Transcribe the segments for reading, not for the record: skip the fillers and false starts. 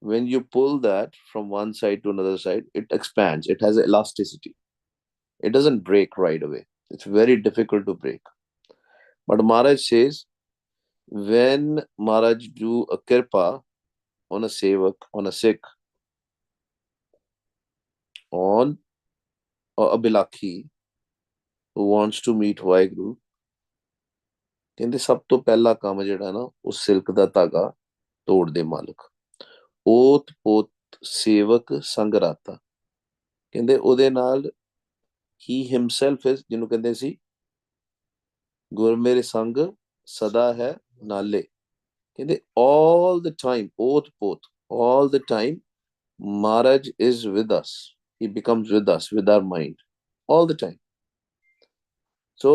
when you pull that from one side to another side, it expands. It has elasticity. It doesn't break right away. It's very difficult to break. But Maharaj says, when Maharaj do a kirpa on a sevak, on a Sikh, on a bilakhi who wants to meet Waheguru, ਕਹਿੰਦੇ ਸਭ ਤੋਂ ਪਹਿਲਾ ਕੰਮ ਜਿਹੜਾ ਨਾ ਉਹ silk ਦਾ ਧਾਗਾ ਤੋੜ ਦੇ ਮਾਲਕ ਓਤ ਪੋਤ ਸੇਵਕ ਸੰਗ ਰਾਤਾ ਕਹਿੰਦੇ ਉਹਦੇ ਨਾਲ ਹੀ ਹਿਮਸੈਲਫ ਇਜ਼ ਜਿਹਨੂੰ ਕਹਿੰਦੇ ਸੀ ਗੁਰ ਮੇਰੇ ਸੰਗ ਸਦਾ ਹੈ ਨਾਲੇ ਕਹਿੰਦੇ all the time ਓਤ ਪੋਤ all the time Maharaj is with us. He becomes with us, with our mind, all the time. So,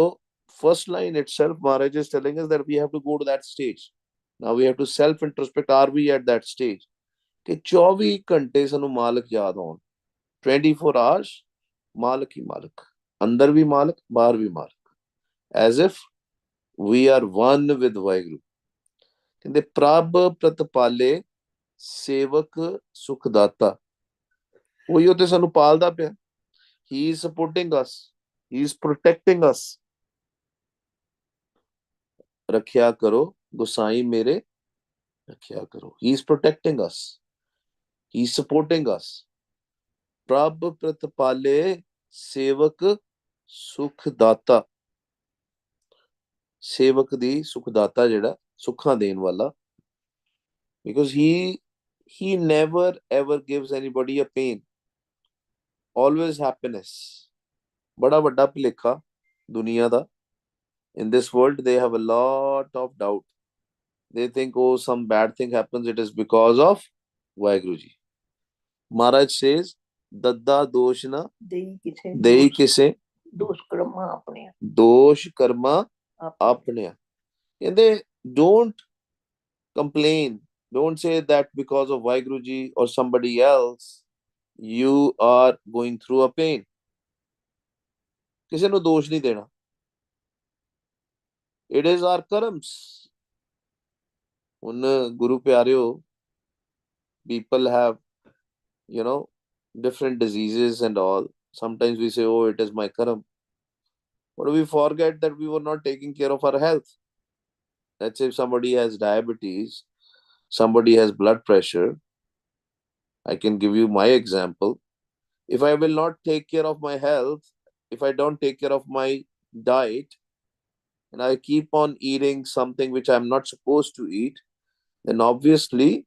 first line itself, Maharaj is telling us that we have to go to that stage. Now we have to self-introspect. Are we at that stage? ਕਿ 24 ਘੰਟੇ ਸਾਨੂੰ ਮਾਲਕ ਯਾਦ ਆਉਣ 24 hours ਮਾਲਕ ਹੀ ਮਾਲਕ ਅੰਦਰ ਵੀ ਮਾਲਕ ਬਾਹਰ ਵੀ ਮਾਲਕ as if we are one with Waheguru. ਕਹਿੰਦੇ ਪ੍ਰਭ ਪ੍ਰਤਪਾਲੇ ਸੇਵਕ ਸੁਖਦਾਤਾ ਉਹੀ ਤੇ ਸਾਨੂੰ ਪਾਲਦਾ ਪਿਆ he is supporting us, he is protecting us. ਰੱਖਿਆ ਕਰੋ ਗੁਸਾਈ ਮੇਰੇ ਰੱਖਿਆ ਕਰੋ he is protecting us, he is supporting us. ਪ੍ਰਭ ਪ੍ਰਤਪਾਲੇ ਸੇਵਕ ਸੁਖਦਾਤਾ ਸੇਵਕ ਦੀ ਸੁਖਦਾਤਾ ਜਿਹੜਾ ਸੁੱਖਾਂ ਦੇਣ ਵਾਲਾ because he never ever gives anybody a pain, always happiness. ਬੜਾ ਵੱਡਾ ਭੁਲੇਖਾ ਦੁਨੀਆ ਦਾ in this world they have a lot of doubt. They think oh some bad thing happens, it is because of Waheguru ji. Maharaj says ਦੱਦਾ ਦੋਸ਼ ਨਾ ਦੇਈ ਕਿਸੇ ਦੋਸ਼ ਕਰਮਾ ਆਪਣੇ ਦੋਸ਼ ਕਰਮਾ ਆਪਣੇ ਕਹਿੰਦੇ don't complain, don't say that because of Waheguru ji or somebody else you are going through a pain. ਕਿਸੇ ਨੂੰ ਦੋਸ਼ ਨਹੀਂ ਦੇਣਾ. It is our karms. ਹੁਣ ਗੁਰੂ ਪਿਆਰਿਓ people have different diseases and all. Sometimes we say oh it is my karam, but we forget that we were not taking care of our health. Let's say if somebody has diabetes, somebody has blood pressure. I can give you my example. If I will not take care of my health, if I don't take care of my diet, and I keep on eating something which I'm not supposed to eat, then obviously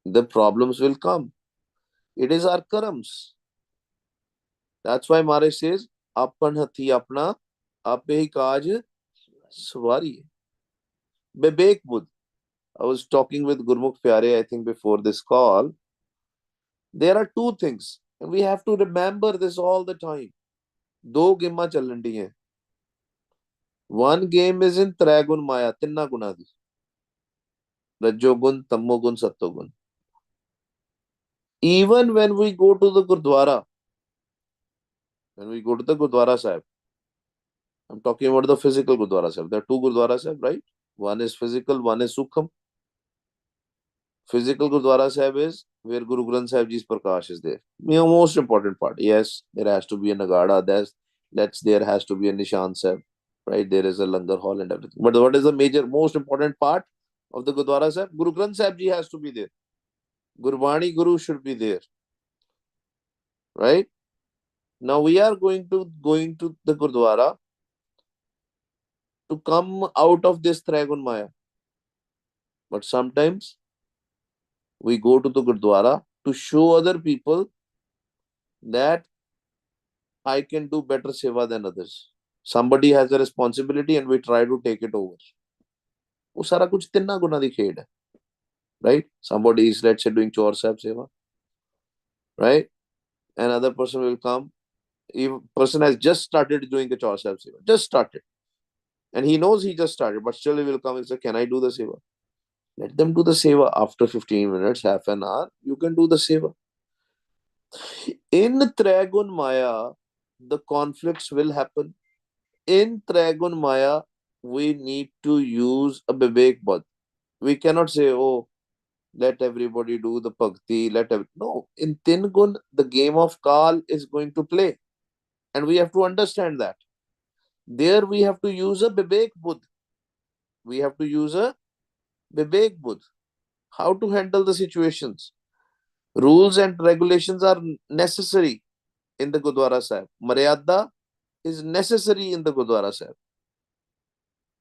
the problems will come. It is our karams. That's why Maharaj says, Apan hathi apna, ape hi kaaj sawari. Bebek Buddh. I was talking with Gurmukh Pyare, I think, before this call. There are two things, and we have to remember this all the time. ਦੋ ਗੇਮਾਂ ਚੱਲਣ ਡੀਆਂ. One game is in ਤ੍ਰੈ ਗੁਣ ਮਾਇਆ, ਤਿੰਨਾਂ ਗੁਣਾਂ ਦੀ. ਰੱਜੋ ਗੁਣ, ਤਮੋ ਗੁਣ, ਸਤੋ ਗੁਣ. Even when we go to the Gurdwara, when we go to the Gurdwara Sahib, I'm talking about the physical Gurdwara Sahib. There are two Gurdwara Sahib, right? One is physical, one is Sukham. Physical Gurdwara Sahib is where Guru Granth Sahib Ji's Prakash is there. The most important part. Yes, there has to be a Nagada, there has to be a Nishan Sahib, right? There is a Langar hall and everything. But what is the major, most important part of the Gurdwara Sahib? Guru Granth Sahib Ji has to be there. Gurbani Guru should be there, right? Now we are going to the Gurdwara to come out of this Trigun Maya. But sometimes we go to the Gurdwara to show other people that I can do better seva than others. Somebody has a responsibility and we try to take it over. वो सारा कुछ तिन्ना गुना दी खेड है, right? Somebody is, let's say, doing chore sahib seva, right? Another person will come. If person has just started doing the chore sahib seva, just started, and he knows he just started, but still he will come and say, "Can I do the seva?" Let them do the seva. After 15 minutes, half an hour, you can do the seva. In Trigun Maya, the conflicts will happen. In Trigun Maya, we need to use a Vivek Buddh. We cannot say, oh, Let everybody do the bhakti. No, in Tin Gun, the game of Kal is going to play. And we have to understand that. There we have to use a Vivek Buddh. We have to use a Vivek Buddh. How to handle the situations. Rules and regulations are necessary in the Gurdwara Sahib. Maryada is necessary in the Gurdwara Sahib.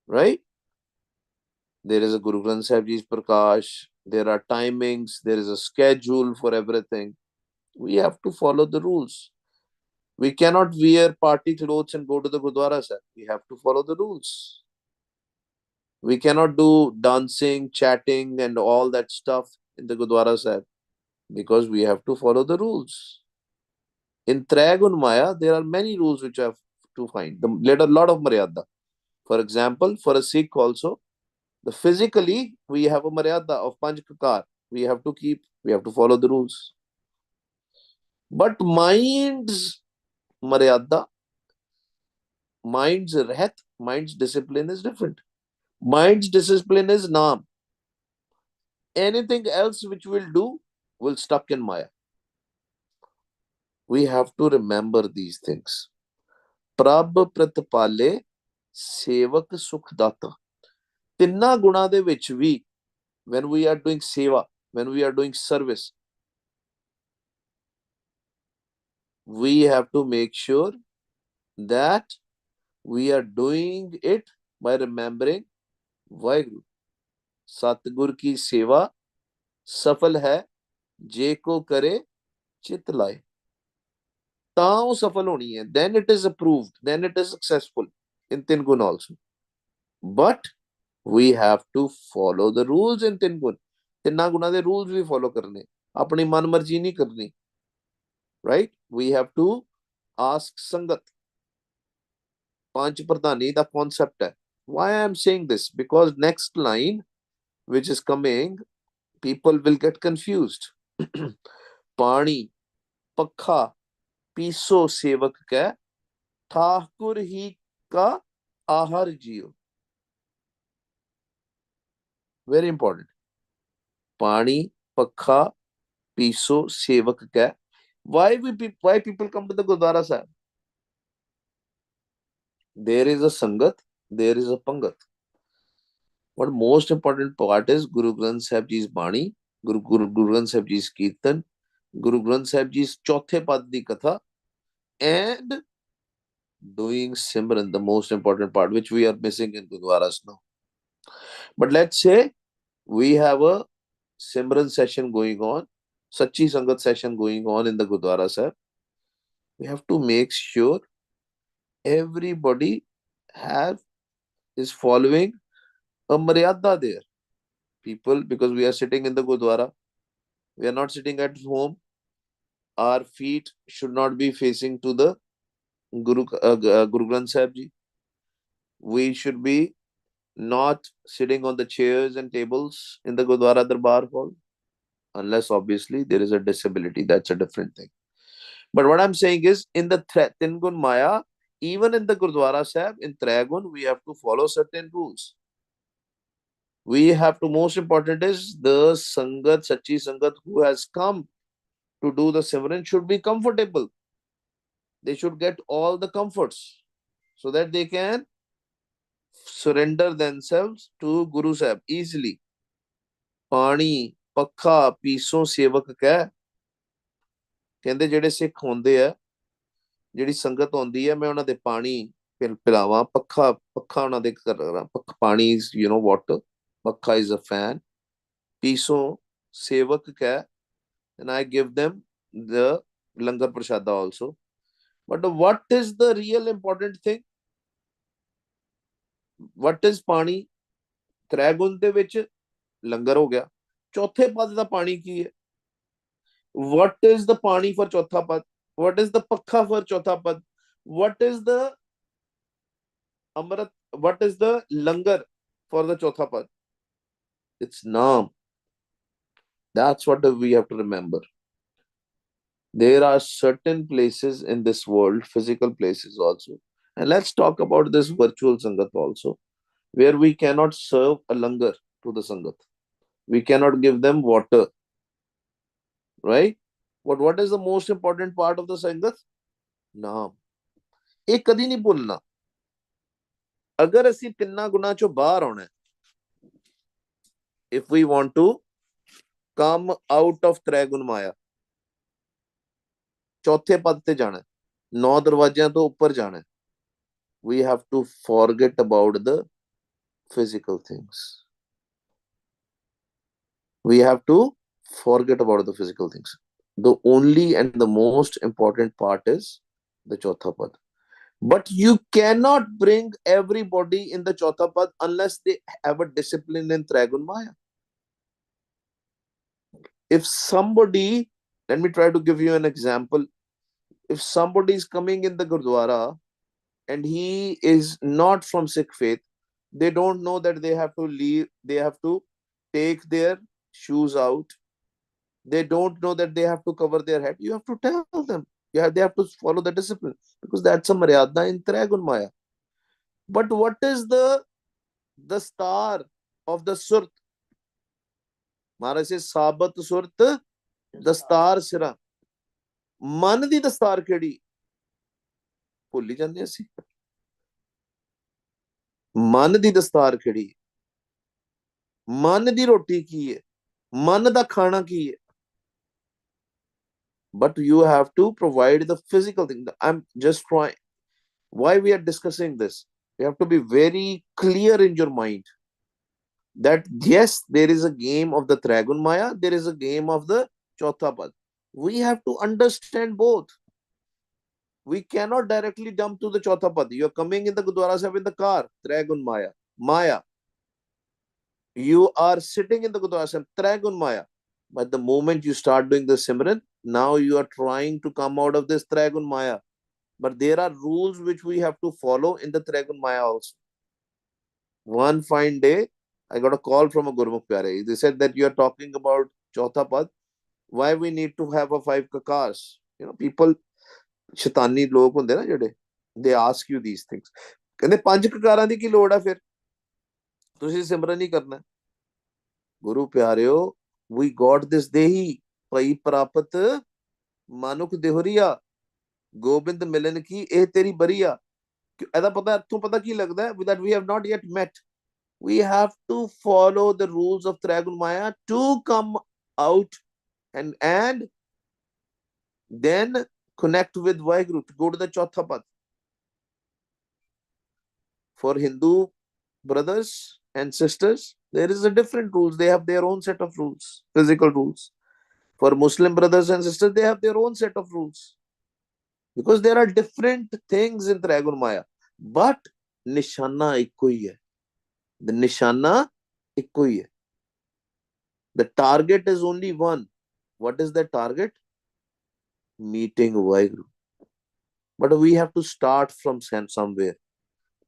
Right? There is a Guru Granth Sahib Ji's Prakash. There are timings. There is a schedule for everything. We have to follow the rules. We cannot wear party clothes and go to the Gurdwara Sahib. We have to follow the rules. We cannot do dancing, chatting, and all that stuff in the Gurdwara Sahib because we have to follow the rules. In Tragun Maya, there are many rules which I have to find. There are a lot of Maryada. For example, for a Sikh also, the physically we have a Maryada of Panch Kakar. We have to follow the rules. But mind's Maryada, mind's Rehat, mind's discipline is different. Mind's discipline is Naam. Anything else which we'll do will stuck in Maya. We have to remember these things. Prabh Pratpale Sevak Sukhdata. Tinna guna de vich vi, when we are doing seva, when we are doing service, we have to make sure that we are doing it by remembering Waheguru. Satgur ki seva safal hai, je ko kare chit laye. ਤਾਂ ਉਹ ਸਫਲ ਹੋਣੀ ਹੈ, then it is approved, then it is successful in Tin Gun also. But we have to follow the rules in Tin Gun. ਤਿੰਨਾਂ ਗੁਣਾਂ ਦੇ rules ਵੀ follow ਕਰਨੇ, ਆਪਣੀ ਮਨਮਰਜ਼ੀ ਨਹੀਂ ਕਰਨੀ. Right? We have to ask Sangat. Panch Pradhani the concept ਹੈ. Why I am saying this? Because next line which is coming, people will get confused. पानी पखा पीसो सेवक कै ठाकुर ही का आहार जियो. Very important. पानी पखा पीसो सेवक कै. Why people come to the Gurdwara Sahib? There is a Sangat, there is a Pangat. But most important part is Guru Granth Sahib Ji's Bani, Guru Granth Sahib Ji's Kirtan, Guru Granth Sahib Ji's Chauthe Pad di Katha, and doing Simran, the most important part, which we are missing in Gurdwaras now. But let's say we have a Simran session going on, Sachi Sangat session going on in the Gurdwara Sahib. We have to make sure everybody is following a Maryada there. People, because we are sitting in the Gurdwara, we are not sitting at home. Our feet should not be facing to the Guru Granth Sahib Ji. We should be not sitting on the chairs and tables in the Gurdwara Darbar Hall, unless obviously there is a disability. That's a different thing. But what I'm saying is, in the Tin Gun Maya, even in the Gurdwara Sahib, in Tragun, we have to follow certain rules. We have to, most important is the Sangat, Sachi Sangat who has come to do the Simran should be comfortable. They should get all the comforts so that they can surrender themselves to Guru Sahib easily. Pani, Pakha, Piso, Sevak ਕਹਿ. ਕਹਿੰਦੇ ਜਿਹੜੇ ਸਿੱਖ ਹੁੰਦੇ ਆ, ਜਿਹੜੀ ਸੰਗਤ ਹੁੰਦੀ ਹੈ, ਮੈਂ ਉਹਨਾਂ ਦੇ ਪਾਣੀ ਪਿਲਾਵਾਂ, ਪੱਖਾ ਉਹਨਾਂ ਦੇ ਕਰਾਂ, ਪਾਣੀ is, water, ਪੱਖਾ is a fan, Piso, Sevak ਕਹਿ, and I give them the langar prashada also. But what is the real important thing? What is ਪਾਣੀ? ਤ੍ਰੈਗੁਣ ਦੇ ਵਿੱਚ ਲੰਗਰ ਹੋ ਗਿਆ. ਚੌਥੇ ਪਦ ਦਾ ਪਾਣੀ ਕੀ ਹੈ? What is the pani for chautha pad? What is the pakha for chautha pad? What is the amrit? What is the langar for the chautha pad? It's naam. That's what we have to remember. There are certain places in this world, physical places also. And let's talk about this virtual sangat also, where we cannot serve a langar to the sangat. We cannot give them water, right? But what is the most important part of the Sangat? Naam. ਇਹ ਕਦੀ ਨਹੀਂ ਭੁੱਲਣਾ। ਅਗਰ ਅਸੀਂ ਤਿੰਨਾਂ ਗੁਣਾ ਚੋਂ ਬਾਹਰ ਆਉਣਾ, if we want to come out of ਤ੍ਰੈਗੁਣ ਮਾਇਆ, ਚੌਥੇ ਪਦ ਤੇ ਜਾਣਾ, 9 ਦਰਵਾਜ਼ਿਆਂ ਤੋਂ ਉੱਪਰ ਜਾਣਾ, we have to forget about the physical things. We have to forget about the physical things. The only and the most important part is the Chautha Pad. But you cannot bring everybody in the Chautha Pad unless they have a discipline in Trigun Maya. If somebody, let me try to give you an example. If somebody is coming in the Gurdwara and he is not from Sikh faith, they don't know that they have to leave, they have to take their shoes out. They don't know that they have to cover their head. You have to tell them. They have to follow the discipline, because that's a maryada in Trigun Maya. But what is the star of the Surt? Maharaj says, Sabat Surt, the star Sira. Man di dastar kedi? Bhulli janne ਅਸੀਂ। ਮਨ ਦੀ ਦਸਤਾਰ ਕਿਹੜੀ? ਮਨ ਦੀ ਰੋਟੀ ਕੀ ਹੈ? ਮਨ ਦਾ ਖਾਣਾ ਕੀ ਹੈ? But you have to provide the physical thing. I'm just trying. Why we are discussing this? You have to be very clear in your mind that yes, there is a game of the Trigun Maya, there is a game of the Chautha Pad. We have to understand both. We cannot directly jump to the Chautha Pad. You are coming in the Gurdwara Sahib in the car, Trigun Maya. Maya. You are sitting in the Gurdwara Sahib, Trigun Maya. But the moment you start doing the Simran, now you are trying to come out of this Trigun Maya. But there are rules which we have to follow in the Trigun Maya also. One fine day, I got a call from a Gurmukh Pyare. They said that you are talking about Chautha Pad. Why we need to have a 5 kakars? You know, people, shaitani log hunde na jede, they ask you these things. ਕਹਿੰਦੇ 5 ਕਕਾਰਾਂ ਦੀ ਕੀ ਲੋੜ ਆ ਫਿਰ? ਤੁਸੀਂ ਸਿਮਰਨ ਹੀ ਕਰਨਾ। ਗੁਰੂ ਪਿਆਰਿਓ, we got this ਦੇਹੀ ਭਈ ਪ੍ਰਾਪਤ ਮਾਨੁਖ ਦੇਹਰੀਆ, ਗੋਬਿੰਦ ਮਿਲਨ ਕੀ ਇਹ ਤੇਰੀ ਬਰੀਆ। ਇਹਦਾ ਪਤਾ, ਇੱਥੋਂ ਪਤਾ ਕੀ ਲੱਗਦਾ ਹੈ? That we have not yet met. We have to follow the rules of Trigun Maya to come out and then connect with Waheguru, to go to the Chautha Pad. For Hindu brothers and sisters, there is a different rules. They have their own set of rules, physical rules. For Muslim brothers and sisters, they have their own set of rules, because there are different things in Trigun Maya. But nishana ikko hi hai. The nishana ikko hi hai. The target is only one. What is the target? Meeting Waheguru. But we have to start from somewhere.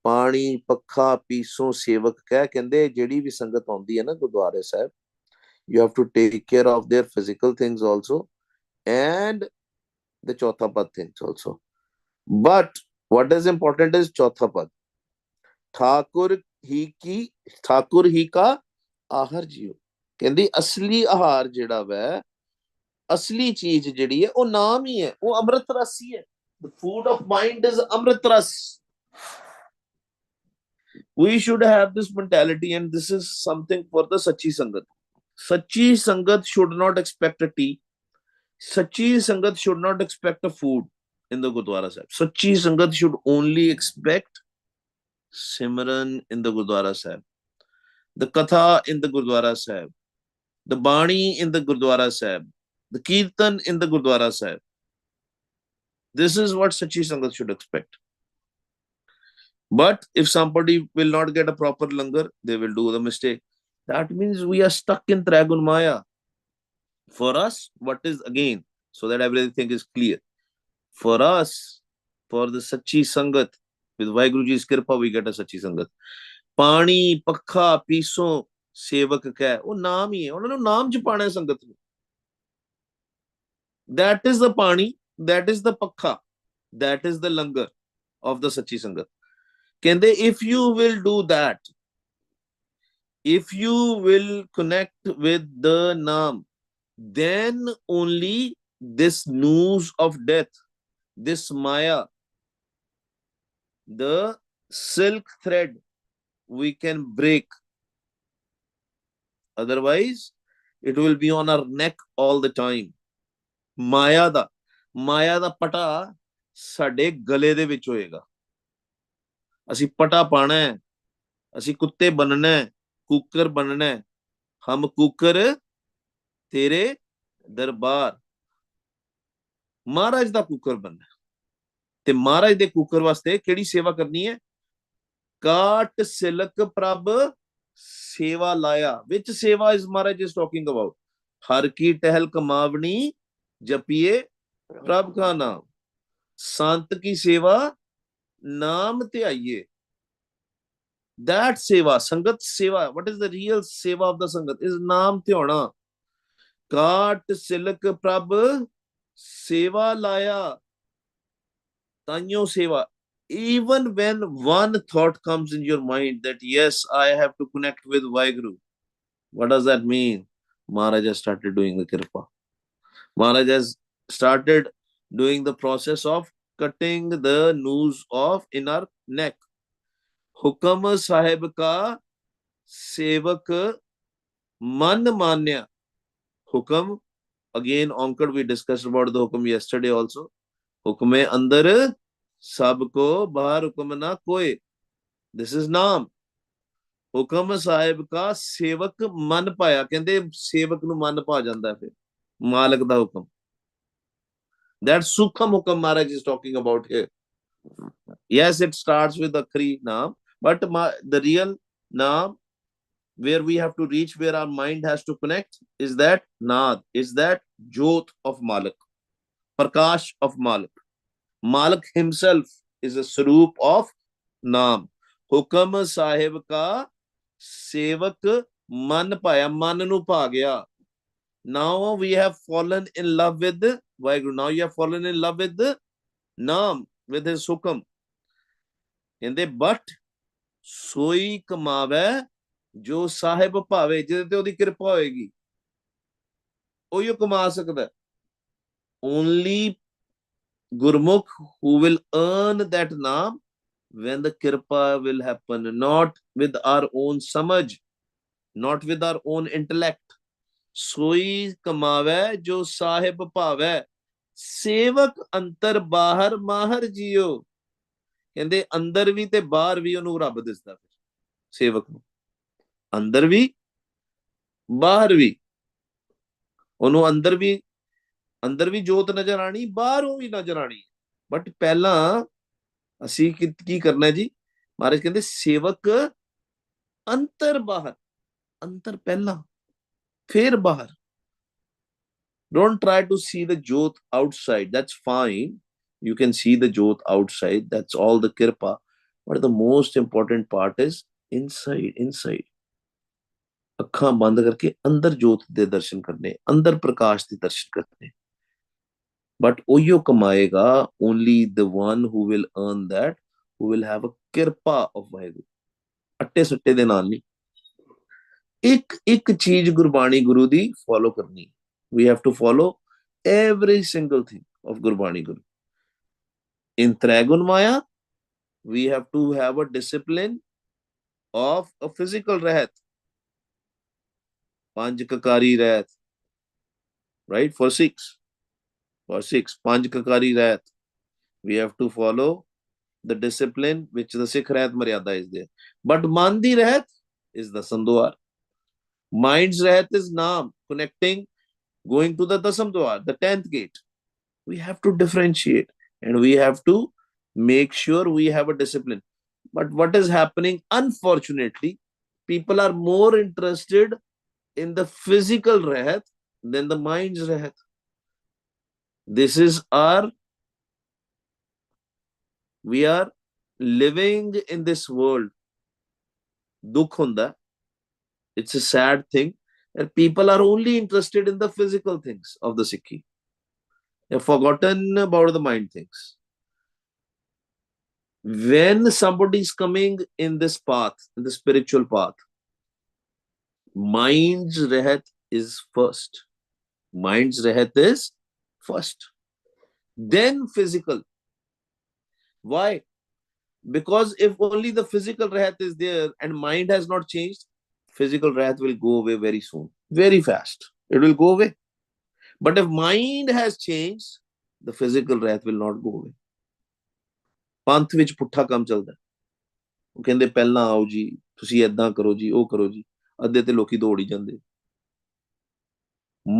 ਪਾਣੀ ਪੱਖਾ ਪੀਸੋਂ ਸੇਵਕ ਕਹਿ, ਕਹਿੰਦੇ ਜਿਹੜੀ ਵੀ ਸੰਗਤ ਆਉਂਦੀ ਹੈ ਨਾ ਗੁਰਦੁਆਰੇ ਸਾਹਿਬ, you have to take care of their physical things also and the Chautha Pad things also. But what is important is Chautha Pad. Thakur ਹੀ ਕਾ ਆਹਾਰ ਜੀਓ। ਕਹਿੰਦੀ ਅਸਲੀ ਆਹਾਰ ਜਿਹੜਾ ਵੈ, ਅਸਲੀ ਚੀਜ਼ ਜਿਹੜੀ ਹੈ ਉਹ ਨਾਮ ਹੀ ਹੈ, ਉਹ ਅੰਮ੍ਰਿਤ ਰਸ ਹੀ ਹੈ। The food of mind is ਅੰਮ੍ਰਿਤ ਰਸ. We should have this mentality, and this is something for the Sachi Sangat. Sachi Sangat should not expect a tea. Sachi Sangat should not expect a food in the Gurdwara Sahib. Sachi Sangat should only expect Simran in the Gurdwara Sahib, the Katha in the Gurdwara Sahib, the Bani in the Gurdwara Sahib, the Kirtan in the Gurdwara Sahib. This is what Sachi Sangat should expect. But if somebody will not get a proper langar, they will do the mistake. That means we are stuck in Trigun Maya. For us, what is, again, so that everything is clear, for us, for the Sachi Sangat, with Waheguru Ji's Kirpa, we get a Sachi Sangat. Pani, Pakha, Piso, Sevak Keh, oh naam hi hai, ਉਹਨਾਂ ਨੂੰ ਨਾਮ ਚ ਪਾਣਾ ਸੰਗਤ ਨੂੰ. That is the Pani, that is the Pakha, that is the langar of the Sachi Sangat. ਕਹਿੰਦੇ if you will do that, If you will connect with the Naam, then only this noose of death, this Maya, the silk thread, we can break. Otherwise, it will be on our neck all the time. ਮਾਇਆ ਦਾ ਪਟਾ ਸਾਡੇ ਗਲੇ ਦੇ ਵਿੱਚ ਹੋਏਗਾ। ਅਸੀਂ ਪਟਾ ਪਾਣਾ ਹੈ, ਅਸੀਂ ਕੁੱਤੇ ਬਣਨਾ ਹੈ, ਕੁੱਕਰ ਬਣਨਾ ਹੈ। ਹਮ ਕੁੱਕਰ ਤੇਰੇ ਦਰਬਾਰ, ਮਹਾਰਾਜ ਦਾ ਕੁੱਕਰ ਬਣਨਾ। ਤੇ ਮਹਾਰਾਜ ਦੇ ਕੁੱਕਰ ਵਾਸਤੇ ਕਿਹੜੀ ਸੇਵਾ ਕਰਨੀ ਹੈ? ਕਾਟ ਸਿਲਕ ਪ੍ਰਭ ਸੇਵਾ ਲਾਇਆ। ਵਿਚ ਸੇਵਾ ਇਸ ਮਹਾਰਾਜ ਇਸ ਟਾਕਿੰਗ ਅਬਾਊਟ। ਹਰ ਕੀ ਟਹਿਲ ਕਮਾਵਣੀ ਜਪੀਏ ਪ੍ਰਭ ਕਾ ਨਾਮ। ਸੰਤ ਕੀ ਸੇਵਾ ਨਾਮ ਧਿਆਈਏ। That seva, sangat seva. What is the real seva of the sangat? Is naam ਧਿਆਉਣਾ। ਕਾਟ ਸਿਲਕ ਪ੍ਰਭ ਸੇਵਾ ਲਾਇਆ, ਤਾਈਓ seva. Even when one thought comes in your mind that yes, I have to connect with Waheguru, what does that mean? Maharaj has started doing the kirpa. Maharaj has started doing the process of cutting the noose of in our neck. Hukam sahib ka sevak man manya. Hukam, again, Onkar, we discussed about the hukam yesterday also. Hukme andar sabko bahar hukum na koi. This is naam. ਹੁਕਮ ਸਾਹਿਬ ਕਾ ਸੇਵਕ ਮਨ ਪਾਇਆ। ਕਹਿੰਦੇ ਸੇਵਕ ਨੂੰ ਮਨ ਪਾ ਜਾਂਦਾ ਫਿਰ ਮਾਲਕ ਦਾ ਹੁਕਮ। That Sukham Hukam Maharaj is talking about here. Yes, it starts with the Akhri Naam, but the real Naam, where we have to reach, where our mind has to connect, is that Naad, is that Jot of Malik, Prakash of Malik. Malik himself is a Sarup of Naam. Hukam Sahib ka Sevak Man Paya, Man nu pa gaya. Now we have fallen in love with Waheguru. Now you have fallen in love with the Naam, with his Hukam. ਕਹਿੰਦੇ but ਸੋਈ ਕਮਾਵੇ ਜੋ ਸਾਹਿਬ ਭਾਵੇ, ਜਿਹਦੇ ਤੇ ਉਹਦੀ ਕਿਰਪਾ ਹੋਏਗੀ ਉਹੀ ਕਮਾ ਸਕਦਾ। Only Gurmukh who will earn that naam when the kirpa will happen, not with our own samaj, not with our own intellect. ਸੋਈ ਕਮਾਵੇ ਜੋ ਸਾਹਿਬ ਭਾਵੇ, ਸੇਵਕ ਅੰਤਰ ਬਾਹਰ ਮਾਹਰ ਜੀਓ। ਕਹਿੰਦੇ ਅੰਦਰ ਵੀ ਤੇ ਬਾਹਰ ਵੀ ਉਹਨੂੰ ਰੱਬ ਦਿਸਦਾ ਫਿਰ ਸੇਵਕ ਨੂੰ। ਅੰਦਰ ਵੀ ਬਾਹਰ ਵੀ ਉਹਨੂੰ ਅੰਦਰ ਵੀ ਜੋਤ ਨਜ਼ਰ ਆਣੀ, ਬਾਹਰੋਂ ਵੀ ਨਜ਼ਰ ਆਣੀ। ਬਟ ਪਹਿਲਾਂ ਅਸੀਂ ਕੀ ਕਰਨਾ ਜੀ? ਮਹਾਰਾਜ ਕਹਿੰਦੇ ਸੇਵਕ ਅੰਤਰ ਬਾਹਰ, ਅੰਤਰ ਪਹਿਲਾਂ ਫਿਰ ਬਾਹਰ। Don't try to see the jot outside. That's fine. You can see the jot outside. That's all the kirpa. But the most important part is inside. ਅੱਖਾਂ ਬੰਦ ਕਰਕੇ ਅੰਦਰ ਜੋਤ ਦੇ ਦਰਸ਼ਨ ਕਰਨੇ, ਅੰਦਰ ਪ੍ਰਕਾਸ਼ ਦੇ ਦਰਸ਼ਨ ਕਰਨੇ। ਬਟ ਉਹੀਓ ਕਮਾਏਗਾ only the one who will earn that, who will have a ਕਿਰਪਾ of ਵਾਹਿਗੁਰੂ। ਅੱਟੇ ਸੱਟੇ ਦੇ ਨਾਲ ਨਹੀਂ। ਇੱਕ ਇੱਕ ਚੀਜ਼ ਗੁਰਬਾਣੀ ਗੁਰੂ ਦੀ ਫੋਲੋ ਕਰਨੀ। We have to follow every single thing of Gurbani Guru. In Trigun Maya, we have to have a discipline of a physical rehat. Panj kakari rehat. Right? For Sikhs. Panj kakari rehat. We have to follow the discipline which the Sikh rehat maryada is there. But Mandi rehat is the Sandwar. Mind's rehat is Naam, connecting, going to the Dasam Dwar, the 10th gate. We have to differentiate and we have to make sure we have a discipline. But what is happening, unfortunately, people are more interested in the physical rehat than the mind's rehat. This is we are living in this world. Dukh hunda. It's a sad thing that people are only interested in the physical things of the Sikhi. They've forgotten about the mind things. When somebody is coming in this path, in the spiritual path, Mind's rehat is first. Mind's rehat is first. Then physical. Why? Because if only the physical rehat is there and mind has not changed, physical rehat will go away very soon, very fast. It will go away. But if mind has changed, the physical rehat will not go away. ਪੰਥ ਵਿੱਚ ਪੁੱਠਾ ਕੰਮ ਚੱਲਦਾ, ਉਹ ਕਹਿੰਦੇ ਪਹਿਲਾਂ ਆਓ ਜੀ, ਤੁਸੀਂ ਏਦਾਂ ਕਰੋ ਜੀ, ਉਹ ਕਰੋ ਜੀ, ਅੱਧੇ ਤੇ ਲੋਕੀ ਦੌੜ ਹੀ ਜਾਂਦੇ।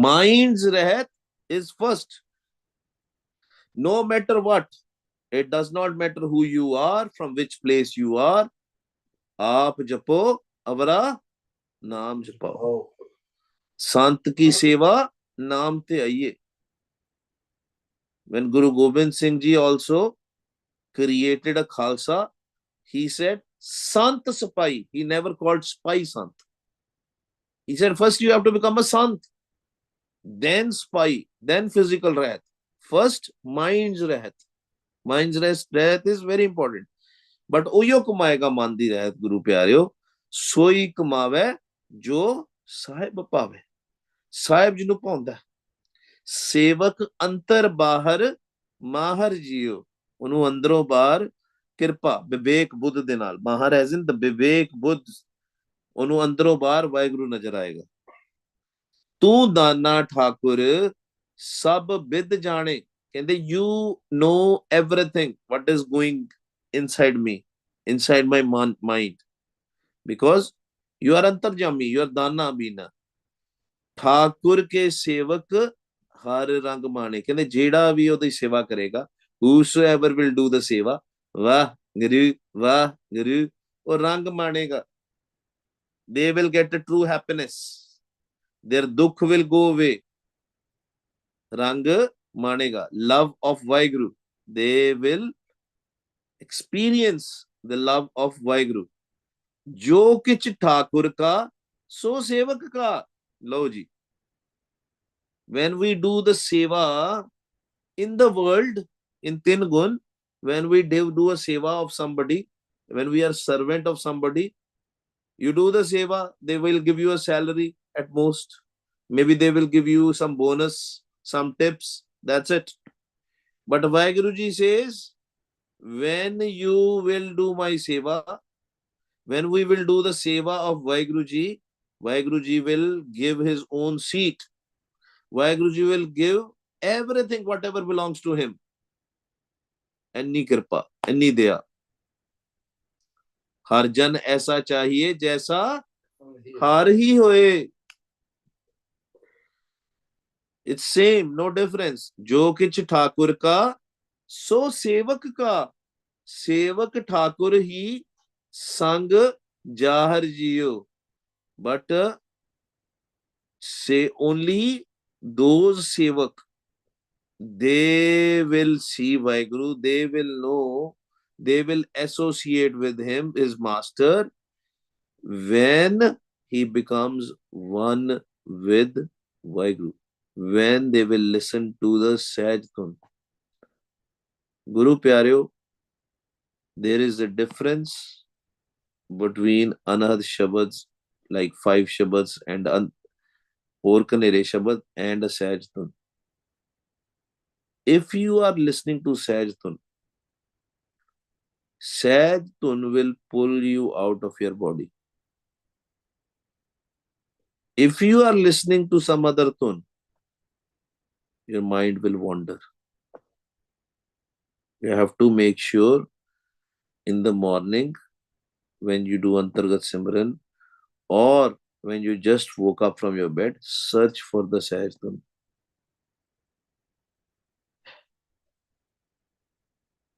Mind's rehat is first. No matter what, it does not matter who you are, from which place you are. आप जपो अवरा नाम जपाओ, संत की सेवा नाम ते आइए. When Guru Gobind Singh Ji also created a Khalsa, he said Sant Sapai. He never called Spai Sant. He said first you have to become a Sant, then Spai, then physical Rahat. First mind's Rahat. Mind's Rahat is very important. But OYO कमाएगा मन दी रहत गुरु प्यारियो, सोई कमावे जो साहिब पावे. साहिब जिन्हों पाउंदा, सेवक अंतर बाहर माहर जियो, ਉਹਨੂੰ ਅੰਦਰੋਂ ਬਾਹਰ ਕਿਰਪਾ ਵਿਵੇਕ ਬੁੱਧ ਦੇ ਨਾਲ, ਮਾਹਰ ਐਜ਼ ਇਨ ਦ ਵਿਵੇਕ ਬੁੱਧ, ਉਹਨੂੰ ਅੰਦਰੋਂ ਬਾਹਰ ਵਾਹਿਗੁਰੂ ਨਜ਼ਰ ਆਏਗਾ. ਤੂੰ ਦਾਨਾ ਠਾਕੁਰ ਸਭ ਵਿਦ ਜਾਣੇ, ਕਹਿੰਦੇ you know everything what is going inside me, inside my mind, because you are antarjami, you are dana bina. Thakur ਕੇ ਸੇਵਕ ਹਰ ਰੰਗ ਮਾਣੇ, ਕਹਿੰਦੇ ਜਿਹੜਾ ਵੀ ਉਹਦੀ ਸੇਵਾ ਕਰੇਗਾ, whosoever will do the seva, ਵਾਹ ਗੁਰੂ, ਉਹ ਰੰਗ ਮਾਣੇਗਾ. They will get a true happiness, their dukh will go away. ਰੰਗ ਮਾਣੇਗਾ, love of Waheguru, they will experience the love of Waheguru. जो किच ठाकुर का सो सेवक का. लो जी, when we do the seva in the world, in tin gun, when we do a seva of somebody, when we are servant of somebody, you do the seva, they will give you a salary at most, maybe they will give you some bonus, some tips, that's it. But Waheguru Ji says, when you will do my seva, when we will do the seva of Waheguru Ji will give his own seat. Waheguru Ji will give everything, whatever belongs to him. Anni kirpa, anni daya. हर जन ऐसा चाहिए जैसा हर ही होए. It's same, no difference. जो किछ ठाकुर का सो सेवक का. सेवक ठाकुर ही संग जाहर जियो. But say only those sevak, they will see Waheguru, they will know, they will associate with him, his master, when he becomes one with Waheguru, when they will listen to the Sahaj Dhun. Guru Pyareo, there is a difference between Anahad Shabads, like 5 Shabads, and Or Kanere Shabad and a Sahaj Dhun. If you are listening to Sahaj Dhun will pull you out of your body. If you are listening to some other Dhun, your mind will wander. You have to make sure in the morning when you do Antargat Simran, or when you just woke up from your bed, search for the Sahaj Dhun.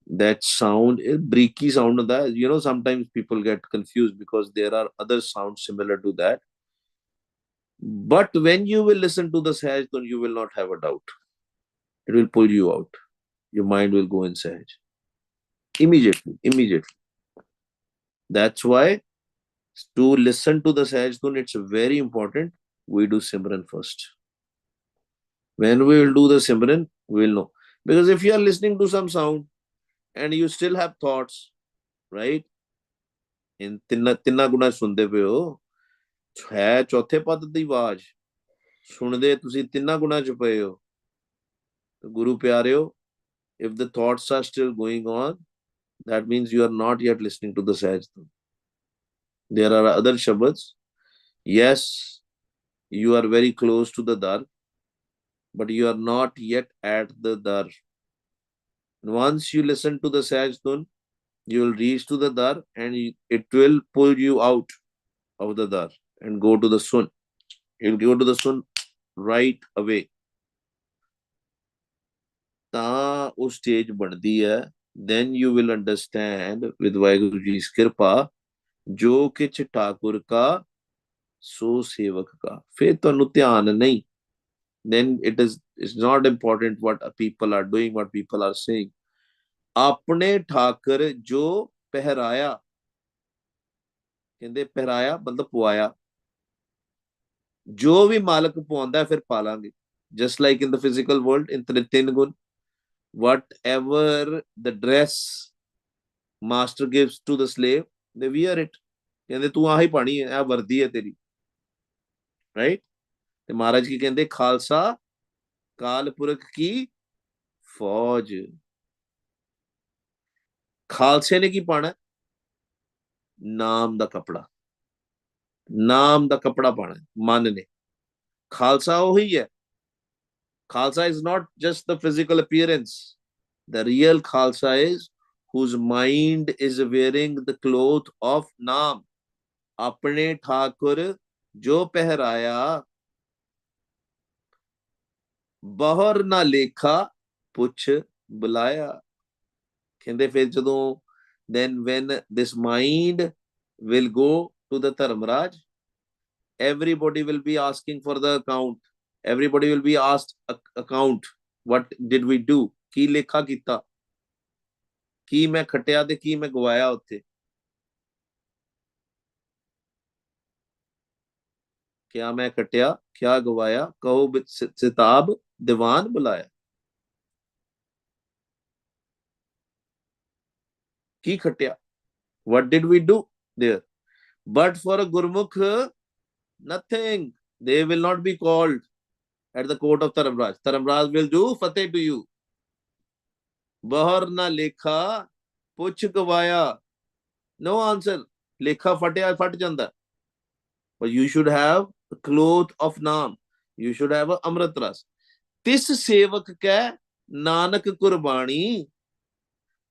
That sound, a breaky sound of that, sometimes people get confused because there are other sounds similar to that. But when you will listen to the Sahaj Dhun, you will not have a doubt. It will pull you out. Your mind will go in Sahaj. Immediately. That's why to listen to the Sahaj Dhun, it's very important we do Simran first. When we will do the Simran, we will know. Because if you are listening to some sound and you still have thoughts, right? In Tinna Guna sunde pe ho, ਹੈ ਚੌਥੇ ਪਦ ਦੀ ਆਵਾਜ਼ ਸੁਣਦੇ ਤੁਸੀਂ ਤਿੰਨਾਂ ਗੁਣਾ ਚ ਪਏ ਹੋ। ਗੁਰੂ ਪਿਆਰਿਓ, if the thoughts are still going on, that means you are not yet listening to the Sahaj. There are other shabads. Yes, you are very close to the dar, but you are not yet at the dar. Once you listen to the Sahaj Dhun, you will reach to the dar and it will pull you out of the dar and go to the sun. You'll go to the sun right away. ਤਾਂ ਉਹ stage ਬਣਦੀ ਹੈ। then you will understand with Waheguru ji ਦੀ ਕਿਰਪਾ ਜੋ ਕਿਛ ਠਾਕੁਰ ਕਾ ਸੋ ਸੇਵਕ ਕਾ। ਫਿਰ ਤੁਹਾਨੂੰ ਧਿਆਨ ਨਹੀਂ। then it's not important what people are doing, what people are saying. ਆਪਣੇ ਠਾਕਰ ਜੋ ਪਹਿਰਾਇਆ, ਕਹਿੰਦੇ ਪਹਿਰਾਇਆ ਮਤਲਬ ਪਵਾਇਆ, ਜੋ ਵੀ ਮਾਲਕ ਪਵਾਉਂਦਾ ਫਿਰ ਪਾਲਾਂਗੇ। just like in the physical world, in ਤਿੰਨ ਗੁਣ, whatever the dress master gives to the slave, they wear it. ਕਹਿੰਦੇ ਤੂੰ ਆਹੀ ਪਾਣੀ ਹੈ, ਇਹ ਵਰਦੀ ਹੈ ਤੇਰੀ, ਰਾਈਟ। ਤੇ ਮਹਾਰਾਜ ਕੀ ਕਹਿੰਦੇ, ਖਾਲਸਾ ਕਾਲ ਪੁਰਖ ਕੀ ਫੌਜ। ਖਾਲਸੇ ਨੇ ਕੀ ਪਾਣਾ, ਨਾਮ ਦਾ ਕਪੜਾ, ਨਾਮ ਦਾ ਕਪੜਾ ਪਾਣਾ ਮਨ ਨੇ। ਖਾਲਸਾ ਉਹੀ ਹੈ। Khalsa is not just the physical appearance. The real Khalsa is whose mind is wearing the cloth of Naam. ਆਪਣੇ ਠਾਕੁਰ ਜੋ ਪਹਿਰਾਇਆ, ਬਹੁਰ ਨਾ ਲੇਖਾ ਪੁੱਛ ਬੁਲਾਇਆ। ਕਹਿੰਦੇ ਫਿਰ ਜਦੋਂ then when this mind will go to the Dharmaraj, everybody will be asking for the account. Everybody will be asked account. What did we do? ਕੀ ਲੇਖਾ ਕੀਤਾ, ਕੀ ਮੈਂ ਖੱਟਿਆ ਤੇ ਕੀ ਮੈਂ ਗਵਾਇਆ ਉੱਥੇ। ਕਿਆ ਮੈਂ ਖੱਟਿਆ ਕਿਆ ਗਵਾਇਆ, ਕਹੋ ਸਿਤਾਬ ਦੀਵਾਨ ਬੁਲਾਇਆ। ਕੀ ਖੱਟਿਆ, what did we do there? But for a Gurmukh, nothing. They will not be called at the court of Dharmaraj. Dharmaraj will do fateh to you. bahar na lekha puch gawaya, no answer। lekha ਫਟਿਆ ਫਟ ਜਾਂਦਾ। but you should have a cloth of naam, you should have a amrit ras। ਤਿਸ ਸੇਵਕ ਕੈ ਨਾਨਕ ਕੁਰਬਾਨੀ,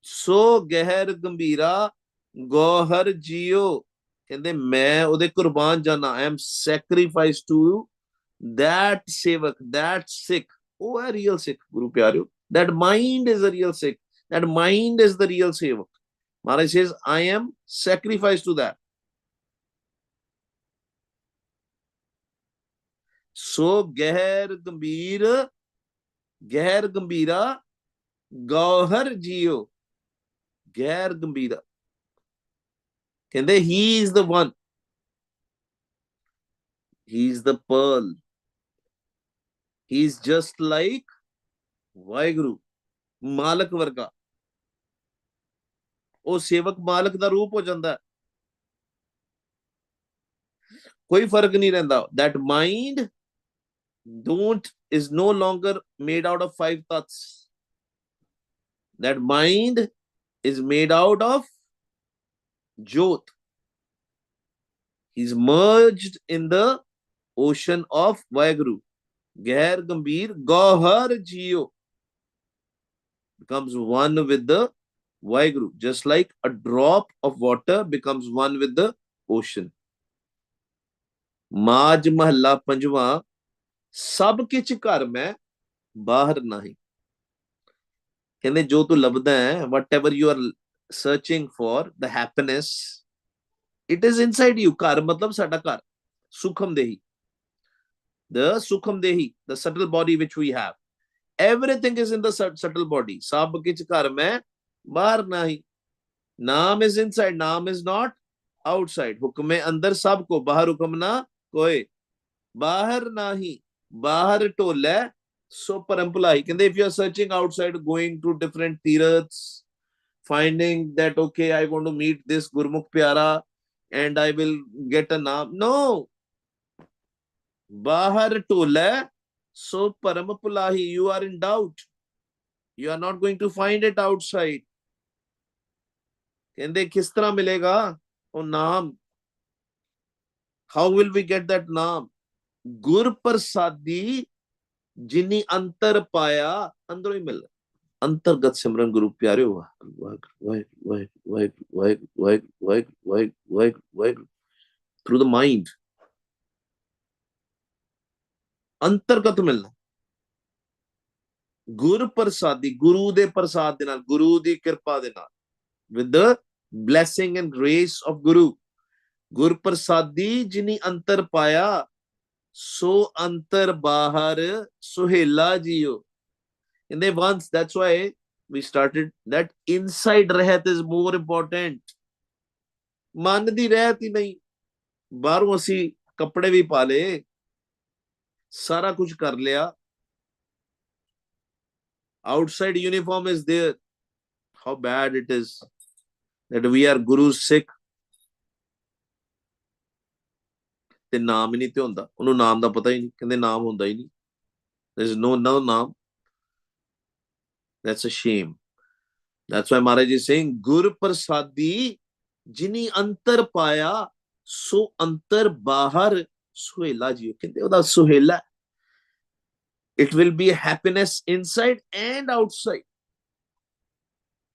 ਸੋ ਗਹਿਰ ਗੰਭੀਰਾ Gohar JIO. ਕਹਿੰਦੇ ਮੈਂ ਉਹਦੇ ਕੁਰਬਾਨ ਜਾਣਾ, I am sacrificed to that ਸੇਵਕ, that Sikh। ਉਹ ਹੈ real Sikh, ਗੁਰੂ ਪਿਆਰਿਓ। that mind is the real Sikh, that mind is the real ਸੇਵਕ। Maharaj says I am sacrificed to that। So ਗਹਿਰ ਗੰਭੀਰਾ Gauhar JIO. ਗਹਿਰ ਗੰਭੀਰਾ ਕਹਿੰਦੇ he is the one, he is the pearl, he is just like Waheguru, ਮਾਲਕ ਵਰਗਾ। ਉਹ ਸੇਵਕ ਮਾਲਕ ਦਾ ਰੂਪ ਹੋ ਜਾਂਦਾ, ਕੋਈ ਫਰਕ ਨਹੀਂ ਰਹਿੰਦਾ। that mind is no longer made out of 5 tats, that mind is made out of jyot, he's merged in the ocean of Waheguru। ਗਹਿਰ ਗੰਭੀਰ Gauhar JIO becomes one with the Waheguru, just like a drop of water becomes one with the ocean। ਮਾਜ ਮਹੱਲਾ ਪੰਜਵਾਂ, ਸਭ ਕਿਛ ਘਰ ਮੈਂ ਬਾਹਰ ਨਹੀਂ। ਕਹਿੰਦੇ ਜੋ ਤੂੰ ਲੱਭਦਾ ਹੈ, whatever you are searching for the happiness, it is inside you। ਘਰ ਮਤਲਬ ਸਾਡਾ ਘਰ, ਸੁਖਮ ਦੇਹੀ, the sukham dehi, the subtle body which we have, everything is in the subtle body। ਸਭ ਕਿਛ ਘਰ ਮੈਂ ਬਾਹਰ ਨਹੀਂ। ਨਾਮ is inside, ਨਾਮ is not outside। ਹੁਕਮੇ ਅੰਦਰ ਸਭ ਕੋ, ਬਾਹਰ ਹੁਕਮ ਨਾ ਕੋਏ। ਬਾਹਰ ਨਹੀਂ, ਬਾਹਰ ਢੋਲੇ ਸੋ ਪਰਮ ਭੁਲਾਈ। ਕਹਿੰਦੇ if you are searching outside, going to different tiraths, finding that okay I want to meet this Gurmukh pyara and I will get a naam, no, Bahar tole, so param pulahi. You are in doubt. You are not going to find it outside. कहंदे किस तरह मिलेगा वो नाम? How will we get that नाम? गुर प्रसादी जिनी अंतर पाया, अंदरों ही मिल अंतर्गत सिमरन गुरु प्यारे हुआ थ्रू द माइंड अंतर्गत मिलना गुर प्रसादी गुरु दे प्रसाद दे नाल गुरु दी कृपा दे नाल with the blessing and grace of Guru. गुर प्रसादी जिनी अंतर पाया सो अंतर बाहर सुहेला जियो. And they once, that's why we started that inside रहत is more important. मन दी रहत ही नहीं, बाहरों असी कपड़े भी पा ले, सारा कुछ कर लिया, outside uniform is there. How bad it is that we are Guru's Sikh ਤੇ ਨਾਮ ਹੀ ਨਹੀਂ ਤੇ ਹੁੰਦਾ. ਉਹਨੂੰ ਨਾਮ ਦਾ ਪਤਾ ਹੀ ਨਹੀਂ, ਕਹਿੰਦੇ ਨਾਮ ਹੁੰਦਾ ਹੀ ਨਹੀਂ. There is no naam. That's a shame. That's why Maharaj is saying Gur Prasadi jini antar paya so antar bahar suhela jiyo. ਕਹਿੰਦੇ ਉਹਦਾ ਸੁਹੇਲਾ. It will be happiness inside and outside.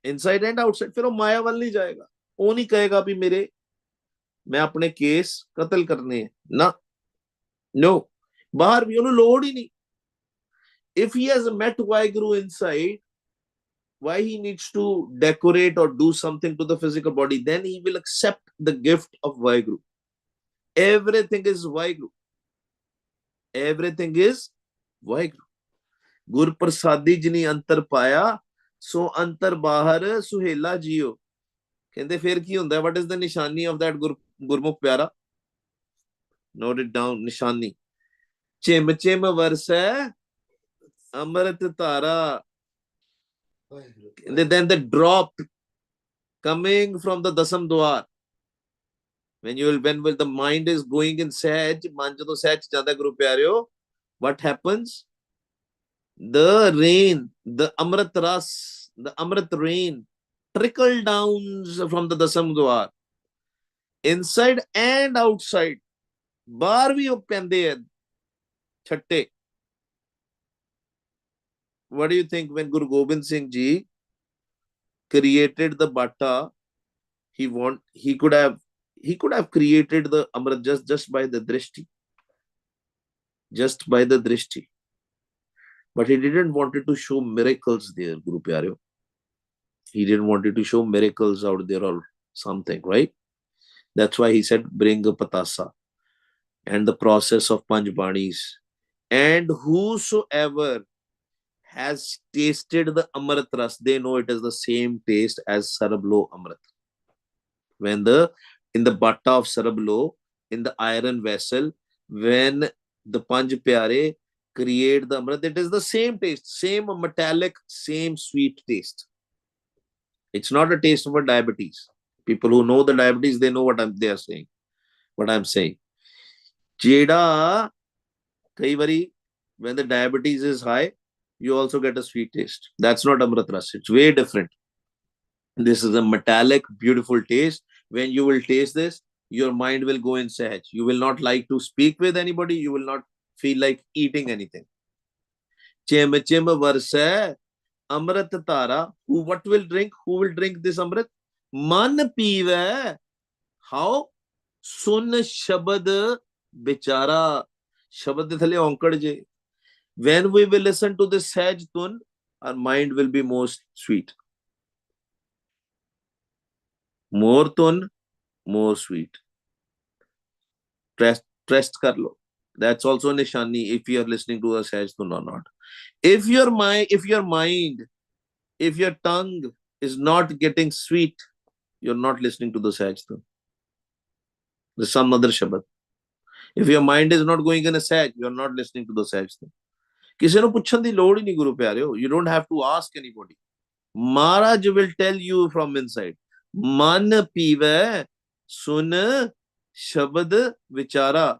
Inside and outside. फिर वो माया वाल नहीं जाएगा. वो नहीं कहेगा भी मेरे मैं अपने केस कत्ल करने हैं ना. No. बाहर भी ਉਹਨੂੰ ਲੋੜ ਹੀ ਨਹੀਂ. If he has met Waheguru inside, why he needs to decorate or do something to the physical body? Then he will accept the gift of Waheguru. Everything is Waheguru. Everything is Waheguru. Gur Prasadi jini antar paya, so antar bahar suhela jiyo. ਕਹਿੰਦੇ ਫਿਰ ਕੀ ਹੁੰਦਾ? What is the nishani of that Gurmukh pyara? Note it down. Nishani. Chim chim varsa amrit tara. Then the drop coming from the dasam dwar. When the mind is going in Sahaj, man jadon Sahaj janda Guru pyareo, what happens? The rain, the amrit ras, the amrit rain trickle down from the dasam dwar, inside and outside. बाहर भी पैंदे हैं छट्टे. What do you think when Guru Gobind Singh Ji created the Bhatta? He could have created the Amrit just by the drishti. Just by the drishti. But he didn't want to show miracles there, Guru Pyareo. He didn't want to show miracles out there or something, right? That's why he said, bring a patasa and the process of Panch Banis. And whosoever has tasted the Amrit Ras, they know it is the same taste as Sarablo Amrit. When in the Bhatta of Sarablo, in the iron vessel, when the Panch Pyare create the Amrit, it is the same taste, same metallic, same sweet taste. It's not a taste for diabetes. People who know the diabetes, they know what they are saying. What I'm saying. Jeda, kai vari, when the diabetes is high, you also get a sweet taste. That's not Amrit Ras. It's way different. This is a metallic, beautiful taste. When you will taste this, your mind will go in Sahaj. You will not like to speak with anybody. You will not feel like eating anything. Chim chim varsa Amrit tara. What will drink? Who will drink this Amrit? Man pive. How? Sun shabad bichara. Shabad thale onkad je. When we will listen to this Sahaj Tun, our mind will be most sweet. More Tun, more sweet. Trust kar lo. That's also nishani if you are listening to a Sahaj Tun or not. If your tongue is not getting sweet, you're not listening to the Sahaj Tun. There's some other Shabad. If your mind is not going in a Sahaj, you're not listening to the Sahaj Tun. ਕਿਸੇ ਨੂੰ ਪੁੱਛਣ ਦੀ ਲੋੜ ਹੀ ਨਹੀਂ ਗੁਰੂ ਪਿਆਰਿਓ. You don't have to ask anybody. Maharaj will tell you from inside. ਮਨ ਪੀਵੈ ਸੁਨ ਸ਼ਬਦ ਵਿਚਾਰਾ.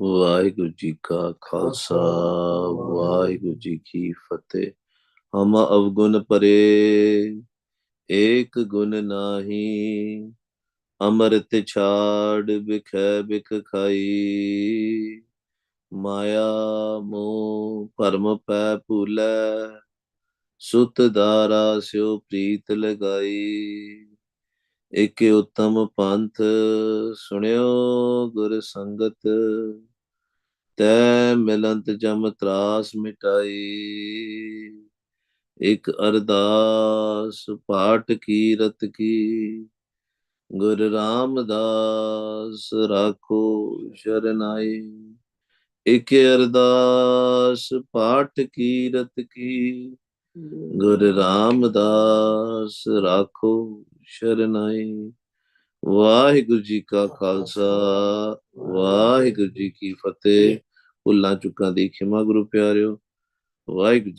ਵਾਹਿਗੁਰੂ ਜੀ ਕਾ ਖਾਲਸਾ, ਵਾਹਿਗੁਰੂ ਜੀ ਕੀ ਫਤਿਹ। ਹਮ ਅਵਗੁਣ ਪਰੇ, ਏਕ ਗੁਣ ਨਾਹੀ, ਅੰਮ੍ਰਿਤ ਛਾੜ ਬਿਖੈ ਬਿਖ ਖਾਈ। ਮਾਇਆ ਮੋਹ ਭਰਮ ਪੈ ਭੂਲੈ, ਸੁਤ ਦਾਰਾ ਸਿਉ ਪ੍ਰੀਤ ਲਗਾਈ। ਇਕ ਉਤਮ ਪੰਥ ਸੁਣਿਓ ਗੁਰ ਸੰਗਤ, ਤੈ ਮਿਲੰਤ ਜਮ ਤਰਾਸ ਮਿਟਾਈ। ਇਕ ਅਰਦਾਸ ਪਾਠ ਕੀਰਤ ਕੀ, ਗੁਰ ਰਾਮਦਾਸ ਰਾਖੋ ਸ਼ਰਨਾਈ। ਇਕ ਅਰਦਾਸ ਪਾਠ ਕੀਰਤ ਕੀ, ਗੁਰ ਰਾਮਦਾਸ ਰਾਖੋ ਸ਼ਰਨਾਈ। ਵਾਹਿਗੁਰੂ ਜੀ ਕਾ ਖਾਲਸਾ, ਵਾਹਿਗੁਰੂ ਜੀ ਕੀ ਫਤਿਹ। ਭੁੱਲਾਂ ਚੁੱਕਾਂ ਦੀ ਖਿਮਾ ਗੁਰੂ ਪਿਆਰਿਓ। ਵਾਹਿਗੁਰੂ ਜੀ।